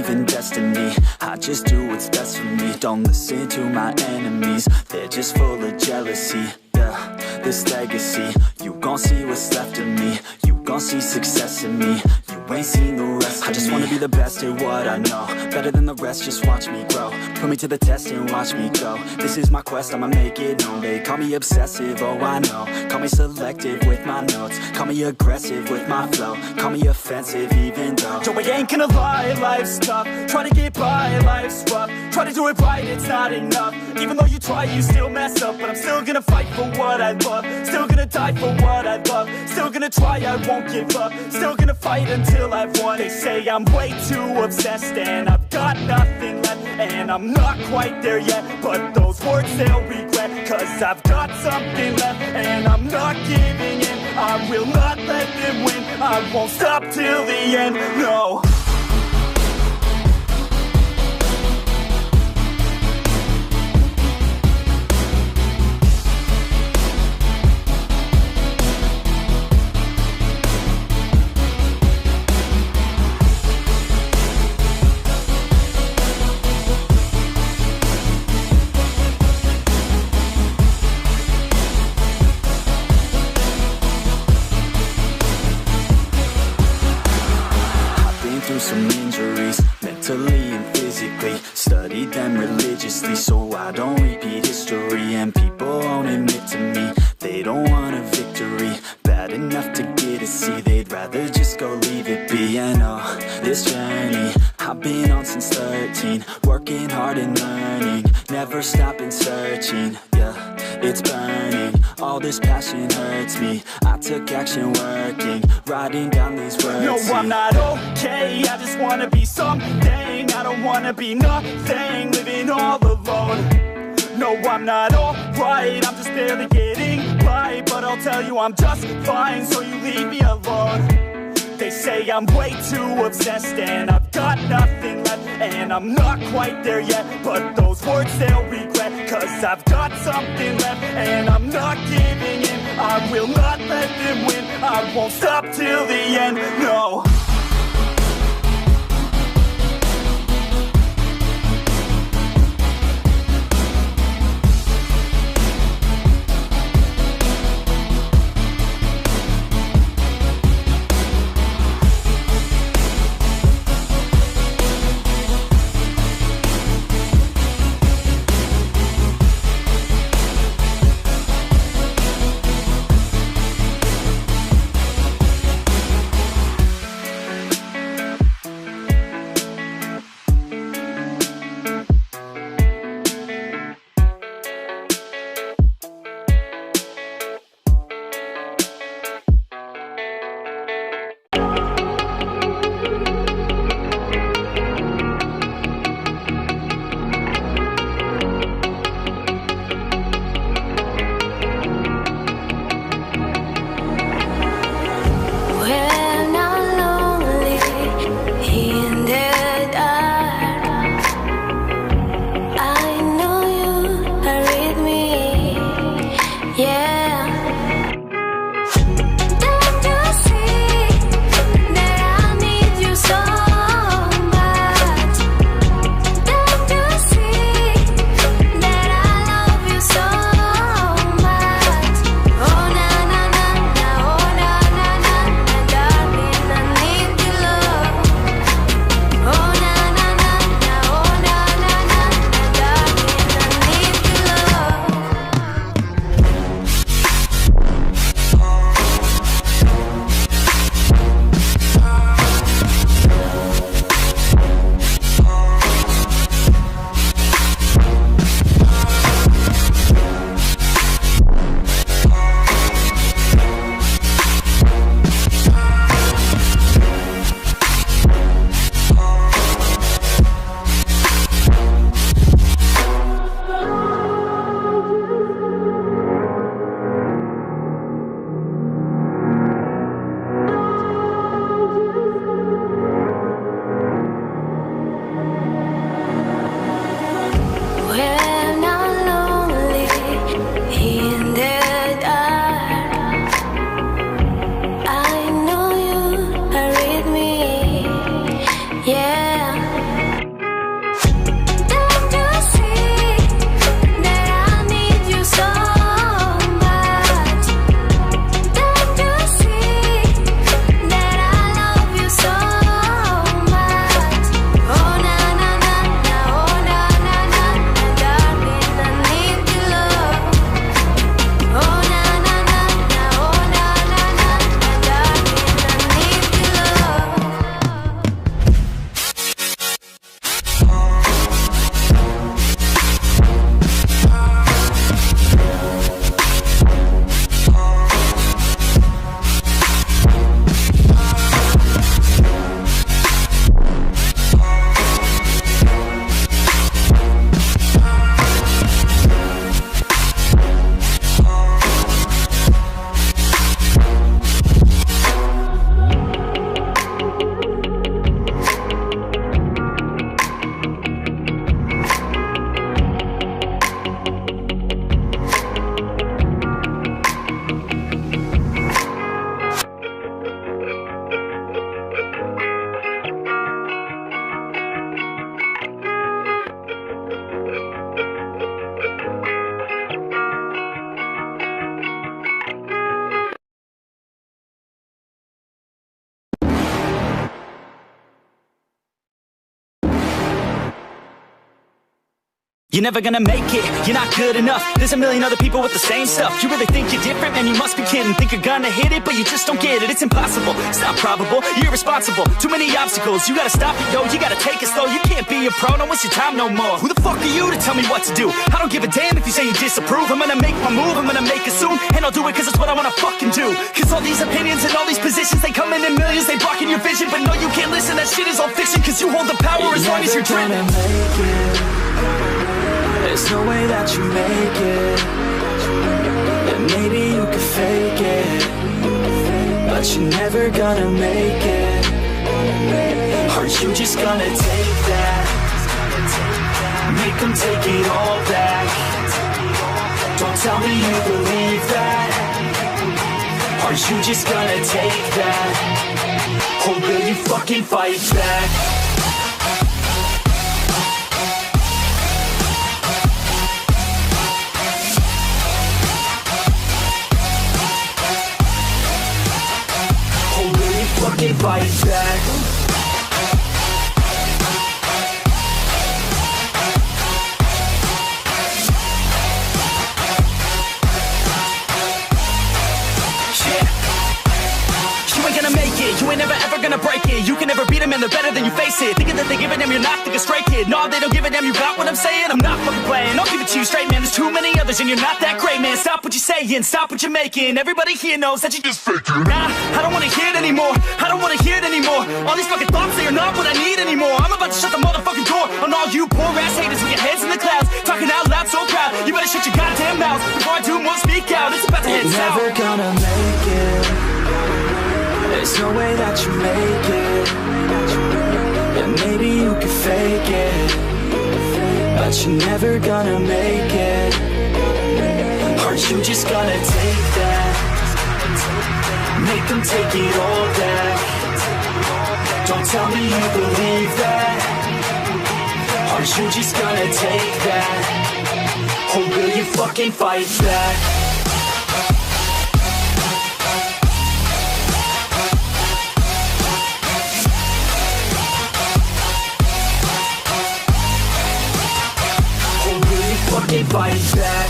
believe in destiny. I just do what's best for me. Don't listen to my enemies, they're just full of jealousy. Yeah, this legacy, you gon' see what's left of me. You gon' see success in me. You ain't seen the rest of me. I just wanna be the best at what I know, better than the rest, just watch me grow. Put me to the test and watch me go. This is my quest, I'ma make it known. They call me obsessive, oh I know. Call me selective with my notes. Call me aggressive with my flow. Call me offensive even though Joe, I ain't gonna lie, life's tough. Try to get by, life's rough. Try to do it right, it's not enough. Even though you try, you still mess up. But I'm still gonna fight for what I love. Still gonna die for what I love. Still gonna try, I won't give up. Still gonna fight until I've won. They say I'm way too obsessed and I've got nothing left. And I'm not quite there yet, but those words they'll regret. Cause I've got something left and I'm not giving in. I will not let them win. I won't stop till the end, no. Some injuries, mentally and physically. Studied them religiously so I don't repeat history. And people won't admit to me they don't want a victory. Bad enough to get a C, they'd rather just go leave it be. And oh, this journey I've been on since 13. Working hard and learning, never stopping searching. Yeah, it's burning, all this passion hurts me. I took action working, writing down these words. No, I'm not okay, I just wanna be something. I don't wanna be nothing, living all alone. No, I'm not alright, I'm just barely getting by. But I'll tell you I'm just fine, so you leave me alone. They say I'm way too obsessed and I've got nothing left. And I'm not quite there yet, but those words they'll regret. Cause I've got something left and I'm not giving in. I will not let them win. I won't stop till the end, no. You're never gonna make it, you're not good enough. There's a million other people with the same stuff. You really think you're different? Man, you must be kidding. Think you're gonna hit it, but you just don't get it. It's impossible, it's not probable, you're irresponsible. Too many obstacles, you gotta stop it, yo. You gotta take it slow, you can't be a pro. Don't waste your time no more. Who the fuck are you to tell me what to do? I don't give a damn if you say you disapprove. I'm gonna make my move, I'm gonna make it soon. And I'll do it cause it's what I wanna fucking do. Cause all these opinions and all these positions, they come in millions, they blocking your vision. But no, you can't listen, that shit is all fiction. Cause you hold the power as long as you're dreaming. There's no way that you make it. And maybe you could fake it, but you're never gonna make it. Aren't you just gonna take that? Make them take it all back. Don't tell me you believe that. Aren't you just gonna take that? Or will you fucking fight back? Fucking fight back. You ain't gonna make it, you ain't never ever gonna break it. You can never beat them and they're better than you face it. Thinking that they give a damn, you're not thinking straight, kid. No, they don't give a damn, you got what I'm saying? I'm not fucking playing, I'll give it to you straight, man. There's too many others and you're not that great, man. Stop what you're saying, stop what you're making. Everybody here knows that you just faking. Nah, I don't wanna hear it anymore, I don't wanna hear it anymore. All these fucking thoughts, they are not what I need anymore. I'm about to shut the motherfucking door on all you poor ass haters with your heads in the clouds, talking out loud so proud. You better shut your goddamn mouth before I do more, speak out. It's about to head south. You're never gonna make it. There's no way that you make it. And maybe you could fake it, but you're never gonna make it. Aren't you just gonna take that? Make them take it all back. Don't tell me you believe that. Aren't you just gonna take that? Or will you fucking fight back? Fucking fight back.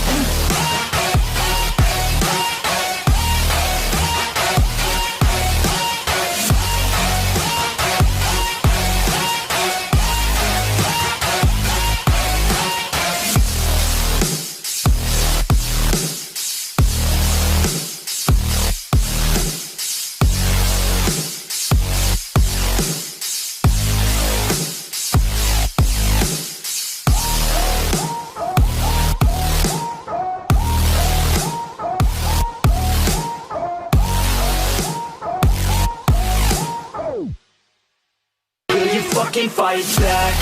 Fucking fight back.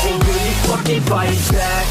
Or will you fucking fight back?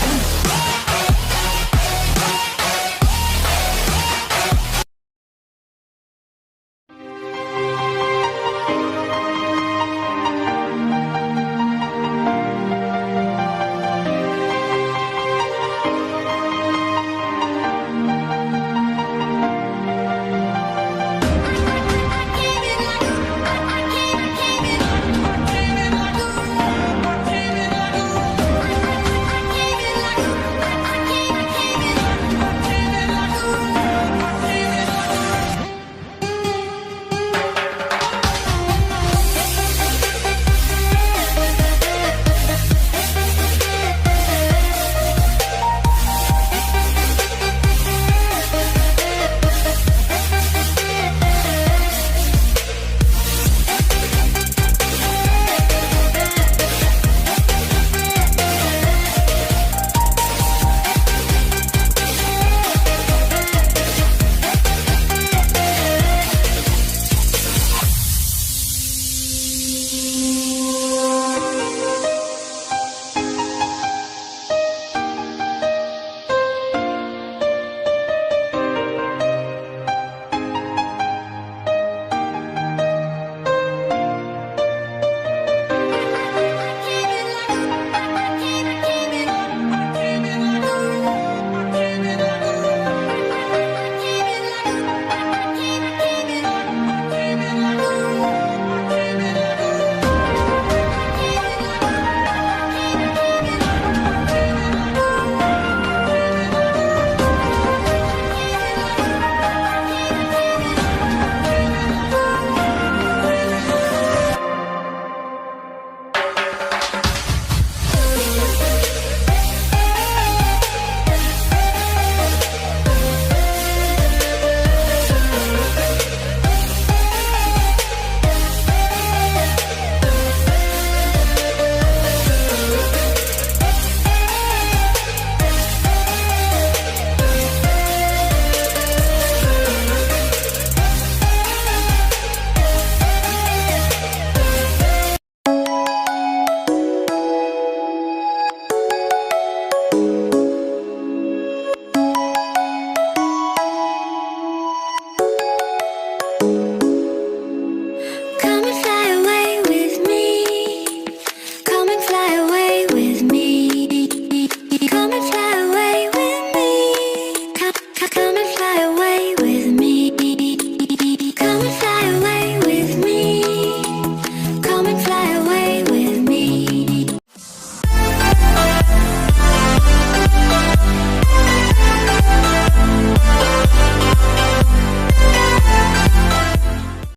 fly away with